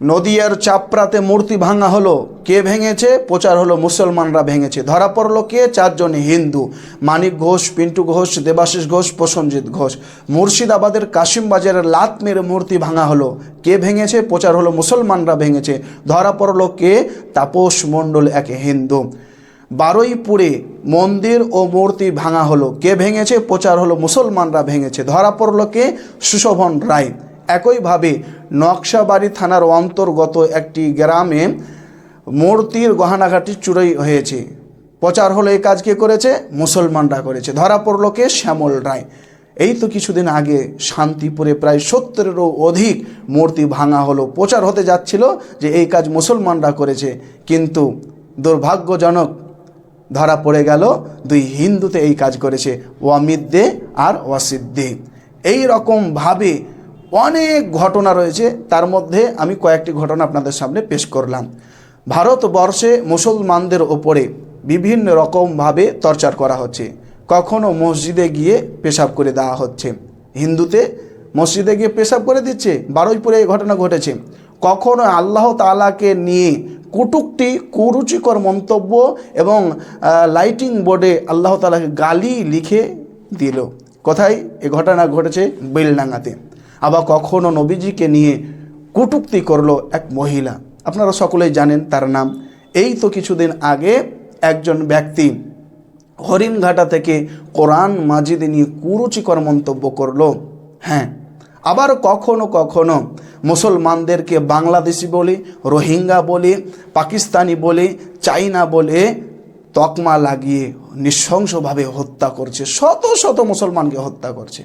নদিয়ার চাপড়াতে মূর্তি ভাঙা হলো, কে ভেঙেছে? প্রচার হলো মুসলমানরা ভেঙেছে। ধরা পড়লো কে? 4 জন হিন্দু, মানিক ঘোষ, পিন্টু ঘোষ, দেবাশিস ঘোষ, প্রসেনজিৎ ঘোষ। মুর্শিদাবাদের কাশিমবাজারের লাত মেরে মূর্তি ভাঙা হলো, কে ভেঙেছে? প্রচার হলো মুসলমানরা ভেঙেছে। ধরা পড়লো কে? তাপস মণ্ডল, এক হিন্দু। বারুইপুরে মন্দির ও মূর্তি ভাঙা হলো, কে ভেঙেছে? প্রচার হলো মুসলমানরা ভেঙেছে। ধরা পড়লো কে? সুশোভন রায়। একইভাবে নকশাবাড়ি থানার অন্তর্গত একটি গ্রামে মূর্তির গহনাঘাটি চুরি হয়েছে, প্রচার হলো এই কাজ কে করেছে? মুসলমানরা করেছে। ধরা পড়লো কে? শ্যামল রায়। এই তো কিছুদিন আগে শান্তিপুরে প্রায় 70-এরও অধিক মূর্তি ভাঙা হলো, প্রচার হতে যাচ্ছিল যে এই কাজ মুসলমানরা করেছে, কিন্তু দুর্ভাগ্যজনক ধরা পড়ে গেল 2 হিন্দুতে এই কাজ করেছে, ওয়ামিদ দে আর ওয়াসিদ দে। এই রকমভাবে অনেক ঘটনা রয়েছে, তার মধ্যে আমি কয়েকটি ঘটনা আপনাদের সামনে পেশ করলাম। ভারতবর্ষে মুসলমানদের ওপরে বিভিন্ন রকমভাবে টর্চার করা হচ্ছে। কখনো মসজিদে গিয়ে পেশাব করে দেওয়া হচ্ছে, হিন্দুতে মসজিদে গিয়ে পেশাব করে দিচ্ছে, বারুইপুরে এই ঘটনা ঘটেছে। কখনো আল্লাহ তাআলাকে নিয়ে কটূক্তি, কুরুচিকর মন্তব্য এবং লাইটিং বোর্ডে আল্লাহ তাআলাকে গালি লিখে দিল। কোথায় এই ঘটনা ঘটেছে? বেলডাঙ্গাতে। আবার কখনো নবীজিকে নিয়ে কটূক্তি করলো এক মহিলা, আপনারা সকলেই জানেন তার নাম। এই তো কিছুদিন আগে একজন ব্যক্তি হরিণঘাটা থেকে কোরআন মাজিদ নিয়ে কুরুচিকর মন্তব্য করলো। হ্যাঁ, আবার কখনো কখনো মুসলমানদেরকে বাংলাদেশি বলে, রোহিঙ্গা বলে, পাকিস্তানি বলে, চাইনা বলে তকমা লাগিয়ে নৃশংসভাবে হত্যা করছে, শত শত মুসলমানকে হত্যা করছে।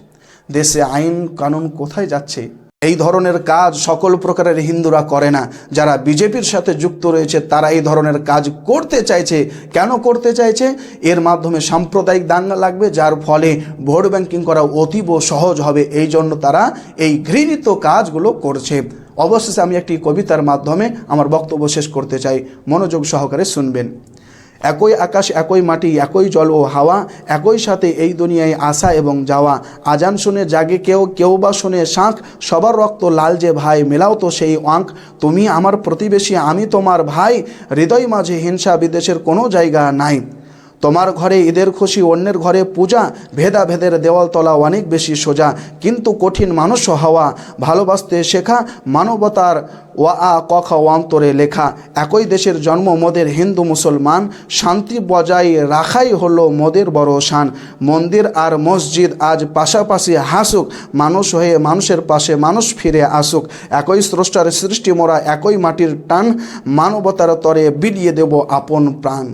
দেশে আইন কানুন কোথায় যাচ্ছে? এই ধরনের কাজ সকল প্রকারের হিন্দুরা করে না। যারা বিজেপির সাথে যুক্ত রয়েছে তারা এই ধরনের কাজ করতে চাইছে। কেন করতে চাইছে? এর মাধ্যমে সাম্প্রদায়িক দাঙ্গা লাগবে, যার ফলে ভোট ব্যাংকিং করা অতীব সহজ হবে। এই জন্য তারা এই ঘৃণিত কাজগুলো করছে। অবশেষে আমি একটি কবিতার মাধ্যমে আমার বক্তব্য শেষ করতে চাই, মনোযোগ সহকারে শুনবেন। একই আকাশ, একই মাটি, একই জল ও হাওয়া, একই সাথে এই দুনিয়ায় আসা এবং যাওয়া। আজান শুনে জাগে কেউ, কেউ বা শুনে শাঁখ, সবার রক্ত লাল যে ভাই, মেলাও তো সেই আঁক। তুমি আমার প্রতিবেশী, আমি তোমার ভাই, হৃদয় মাঝে হিংসা বিদ্বেষের কোনো জায়গা নাই। তোমার ঘরে ঈদের খুশি, অন্যের ঘরে পূজা, ভেদাভেদের দেওয়াল তলা অনেক বেশি সোজা। কিন্তু কঠিন মানুষ হওয়া, ভালোবাসতে শেখা, মানবতার ওয়া কখা অন্তরে লেখা। একই দেশের জন্ম মোদের হিন্দু মুসলমান, শান্তি বজায় রাখাই হলো মোদের বড় শান। মন্দির আর মসজিদ আজ পাশাপাশি হাসুক, মানুষ হয়ে মানুষের পাশে মানুষ ফিরে আসুক। একই স্রষ্টার সৃষ্টি মোরা, একই মাটির টান, মানবতার তরে বিলিয়ে দেব আপন প্রাণ।